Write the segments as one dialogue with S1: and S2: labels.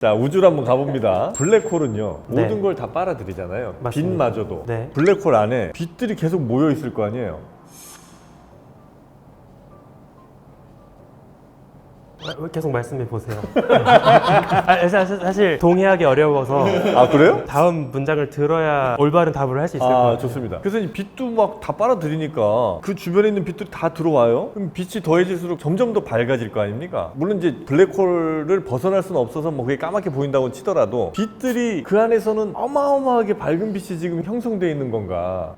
S1: 자, 우주로 한번 가봅니다. 블랙홀은요,
S2: 네.
S1: 모든 걸 다 빨아들이잖아요.
S2: 맞습니다.
S1: 빛마저도.
S2: 네.
S1: 블랙홀 안에 빛들이 계속 모여 있을 거 아니에요.
S2: 왜 계속 말씀해 보세요. 사실 동의하기 어려워서
S1: 아, 그래요?
S2: 다음 문장을 들어야 올바른 답을 할 수 있을 것 같아요.
S1: 좋습니다. 그래서 이 빛도 막 다 빨아들이니까 그 주변에 있는 빛들이 다 들어와요. 그럼 빛이 더해질수록 점점 더 밝아질 거 아닙니까? 물론 이제 블랙홀을 벗어날 수는 없어서 뭐 그게 까맣게 보인다고 치더라도 빛들이 그 안에서는 어마어마하게 밝은 빛이 지금 형성되어 있는 건가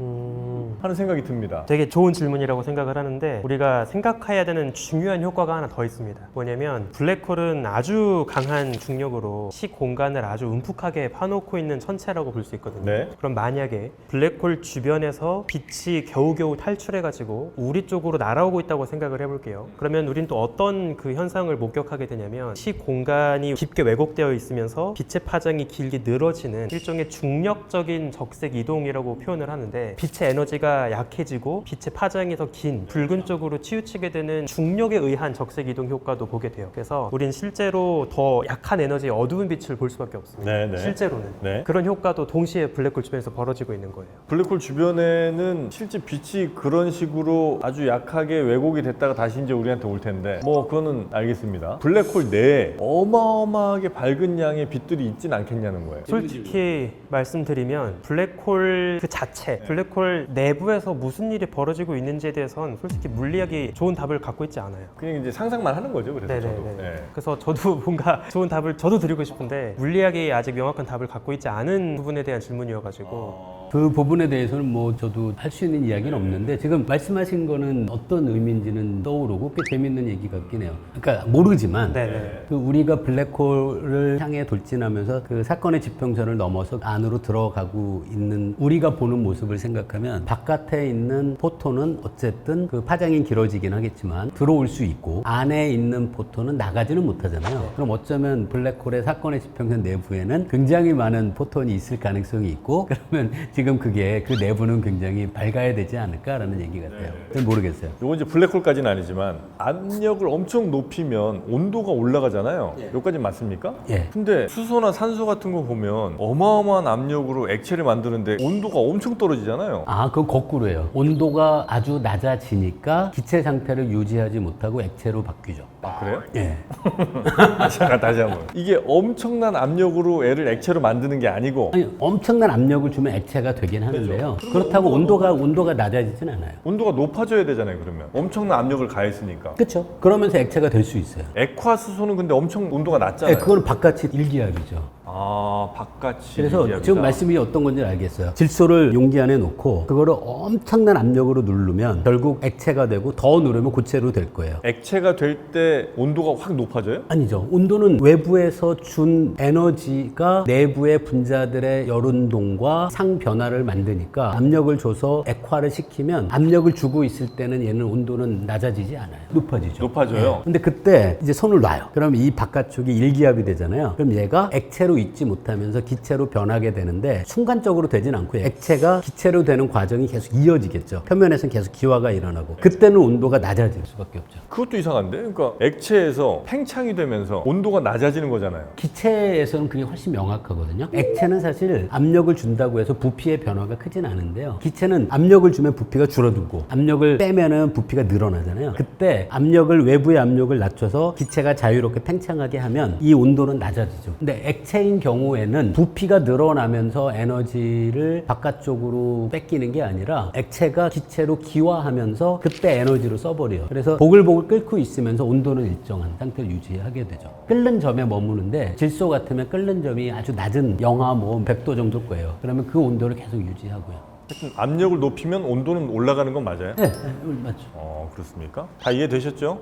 S1: 하는 생각이 듭니다.
S2: 되게 좋은 질문이라고 생각을 하는데 우리가 생각해야 되는 중요한 효과가 하나 더 있습니다. 뭐냐면 블랙홀은 아주 강한 중력으로 시공간을 아주 움푹하게 파놓고 있는 천체라고 볼 수 있거든요.
S1: 네.
S2: 그럼 만약에 블랙홀 주변에서 빛이 겨우겨우 탈출해가지고 우리 쪽으로 날아오고 있다고 생각을 해볼게요. 그러면 우린 또 어떤 그 현상을 목격하게 되냐면 시공간이 깊게 왜곡되어 있으면서 빛의 파장이 길게 늘어지는 일종의 중력적인 적색 이동이라고 표현을 하는데 빛의 에너지가 약해지고 빛의 파장이 더 긴 붉은 쪽으로 치우치게 되는 중력에 의한 적색 이동 효과도 보게 돼요. 그래서 우린 실제로 더 약한 에너지의 어두운 빛을 볼 수밖에 없습니다.
S1: 네.
S2: 실제로는.
S1: 네.
S2: 그런 효과도 동시에 블랙홀 주변에서 벌어지고 있는 거예요.
S1: 블랙홀 주변에는 실제 빛이 그런 식으로 아주 약하게 왜곡이 됐다가 다시 이제 우리한테 올 텐데 뭐 그거는 알겠습니다. 블랙홀 내에 어마어마하게 밝은 양의 빛들이 있진 않겠냐는 거예요.
S2: 솔직히 말씀드리면 블랙홀 그 자체, 블랙홀 내부에서 무슨 일이 벌어지고 있는지에 대해서는 솔직히 물리학이 좋은 답을 갖고 있지 않아요.
S1: 그냥 이제 상상만 하는 거죠. 그래서
S2: 네네네.
S1: 저도. 네.
S2: 그래서 저도 뭔가 좋은 답을 저도 드리고 싶은데 물리학이 아직 명확한 답을 갖고 있지 않은 부분에 대한 질문이어가지고
S3: 그 부분에 대해서는 뭐 저도 할 수 있는 이야기는 없는데 지금 말씀하신 거는 어떤 의미인지는 떠오르고 꽤 재밌는 얘기 같긴 해요. 그러니까 모르지만
S2: 네네.
S3: 그 우리가 블랙홀을 향해 돌진하면서 그 사건의 지평선을 넘어서 안으로 들어가고 있는 우리가 보는 모습을 생각하면 바깥에 있는 포톤은 어쨌든 그 파장이 길어지긴 하겠지만 들어올 수 있고 안에 있는 포톤은 나가지는 못하잖아요. 그럼 어쩌면 블랙홀의 사건의 지평선 내부에는 굉장히 많은 포톤이 있을 가능성이 있고 그러면 지금 그게 그 내부는 굉장히 밝아야 되지 않을까라는 얘기 같아요. 모르겠어요.
S1: 요건 이제 블랙홀까지는 아니지만 압력을 엄청 높이면 온도가 올라가잖아요. 여기까지 맞습니까?
S3: 예.
S1: 근데 수소나 산소 같은 거 보면 어마어마한 압력으로 액체를 만드는데 온도가 엄청 떨어지잖아요.
S3: 아, 그건 거꾸로예요. 온도가 아주 낮아지니까 기체 상태를 유지하지 못하고 액체로 바뀌죠.
S1: 아, 그래요?
S3: 예.
S1: 잠깐 다시 한번. 이게 엄청난 압력으로 애를 액체로 만드는 게 아니고
S3: 아니, 엄청난 압력을 주면 액체가 되긴 하는데요. 그렇다고 온도가 낮아지진 않아요.
S1: 온도가 높아져야 되잖아요. 그러면 엄청난 압력을 가했으니까.
S3: 그렇죠. 그러면서 액체가 될 수 있어요.
S1: 액화수소는 근데 엄청 온도가 낮잖아요.
S3: 네, 그거는 바깥이 일기압이죠.
S1: 아, 바깥이
S3: 그래서
S1: 일기압이다.
S3: 지금 말씀이 어떤 건지 알겠어요. 질소를 용기 안에 놓고 그거를 엄청난 압력으로 누르면 결국 액체가 되고 더 누르면 고체로 될 거예요.
S1: 액체가 될 때 온도가 확 높아져요?
S3: 아니죠. 온도는 외부에서 준 에너지가 내부의 분자들의 열운동과 상변화를 만드니까 압력을 줘서 액화를 시키면 압력을 주고 있을 때는 얘는 온도는 낮아지지 않아요. 높아지죠.
S1: 높아져요?
S3: 근데 그때 이제 손을 놔요. 그럼 이 바깥쪽이 일기압이 되잖아요. 그럼 얘가 액체로 있지 못하면서 기체로 변하게 되는데 순간적으로 되진 않고요. 액체가 기체로 되는 과정이 계속 이어지겠죠. 표면에서는 계속 기화가 일어나고 그때는 온도가 낮아질 수밖에 없죠.
S1: 그것도 이상한데? 그러니까 액체에서 팽창이 되면서 온도가 낮아지는 거잖아요.
S3: 기체에서는 그게 훨씬 명확하거든요. 액체는 사실 압력을 준다고 해서 부피의 변화가 크진 않은데요. 기체는 압력을 주면 부피가 줄어들고 압력을 빼면은 부피가 늘어나잖아요. 그때 외부의 압력을 낮춰서 기체가 자유롭게 팽창하게 하면 이 온도는 낮아지죠. 근데 액체인 경우에는 부피가 늘어나면서 에너지를 바깥쪽으로 뺏기는 게 아니라 액체가 기체로 기화하면서 그때 에너지로 써버려요. 그래서 보글보글 끓고 있으면서 온도는 일정한 상태를 유지하게 되죠. 끓는 점에 머무는데 질소 같으면 끓는 점이 아주 낮은 영하 뭐 100도 정도일 거예요. 그러면 그 온도를 계속 유지하고요.
S1: 하여튼 압력을 높이면 온도는 올라가는 건 맞아요?
S3: 네, 맞죠.
S1: 그렇습니까? 다 이해되셨죠?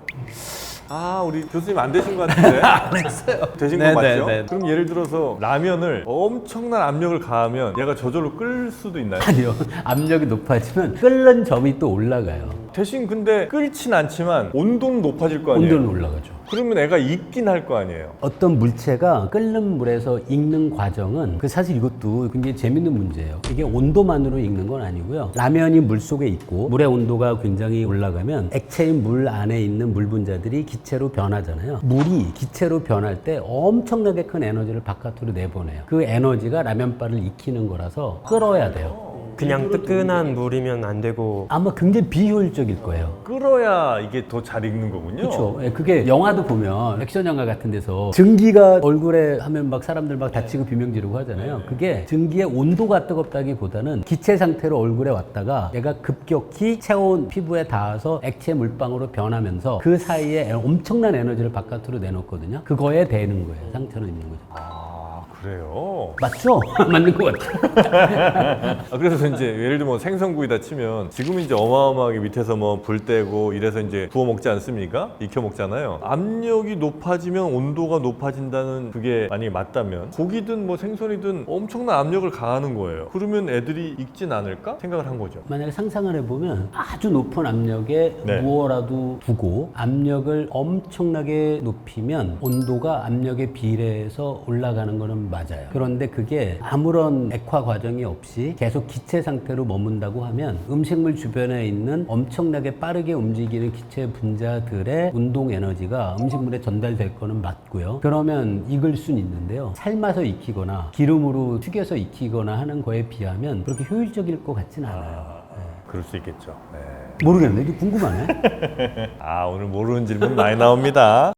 S1: 아, 우리 교수님 안 되신 것 같은데? 안 했어요. 되신 거 맞죠? 그럼 예를 들어서 라면을 엄청난 압력을 가하면 얘가 저절로 끓을 수도 있나요?
S3: 아니요. 압력이 높아지면 끓는 점이 또 올라가요.
S1: 대신 근데 끓진 않지만 온도는 높아질 거 아니에요?
S3: 온도는 올라가죠.
S1: 그러면 애가 익긴 할 거 아니에요?
S3: 어떤 물체가 끓는 물에서 익는 과정은 사실 이것도 굉장히 재밌는 문제예요. 이게 온도만으로 익는 건 아니고요. 라면이 물 속에 있고 물의 온도가 굉장히 올라가면 액체인 물 안에 있는 물 분자들이 기체로 변하잖아요. 물이 기체로 변할 때 엄청나게 큰 에너지를 바깥으로 내보내요. 그 에너지가 라면바를 익히는 거라서 끓어야 돼요.
S2: 그냥 뜨끈한 물이면 안 되고
S3: 아마 굉장히 비효율적일 거예요.
S1: 끓어야 이게 더 잘 익는 거군요.
S3: 그렇죠. 그게 영화도 보면 액션 영화 같은 데서 증기가 얼굴에 하면 막 사람들 막 다치고 비명 지르고 하잖아요. 그게 증기의 온도가 뜨겁다기보다는 기체 상태로 얼굴에 왔다가 얘가 급격히 체온 피부에 닿아서 액체 물방으로 변하면서 그 사이에 엄청난 에너지를 바깥으로 내놓거든요. 그거에 대는 거예요. 상처는 있는 거죠.
S1: 아, 그래요?
S3: 맞죠? 맞는 것 같아요.
S1: 그래서 이제 예를 들면 생선구이다 치면 지금 이제 어마어마하게 밑에서 뭐 불 떼고 이래서 이제 구워 먹지 않습니까? 익혀 먹잖아요. 압력이 높아지면 온도가 높아진다는 그게 만약에 맞다면 고기든 뭐 생선이든 엄청난 압력을 가하는 거예요. 그러면 애들이 익진 않을까 생각을 한 거죠.
S3: 만약에 상상을 해보면 아주 높은 압력에
S1: 네.
S3: 무어라도 두고 압력을 엄청나게 높이면 온도가 압력에 비례해서 올라가는 거는 맞아요. 그런데 그게 아무런 액화 과정이 없이 계속 기체 상태로 머문다고 하면 음식물 주변에 있는 엄청나게 빠르게 움직이는 기체 분자들의 운동 에너지가 음식물에 전달될 거는 맞고요. 그러면 익을 수는 있는데요. 삶아서 익히거나 기름으로 튀겨서 익히거나 하는 거에 비하면 그렇게 효율적일 것 같진 않아요.
S1: 그럴 수 있겠죠. 네.
S3: 모르겠네. 이거 궁금하네.
S1: 아, 오늘 모르는 질문 많이 나옵니다.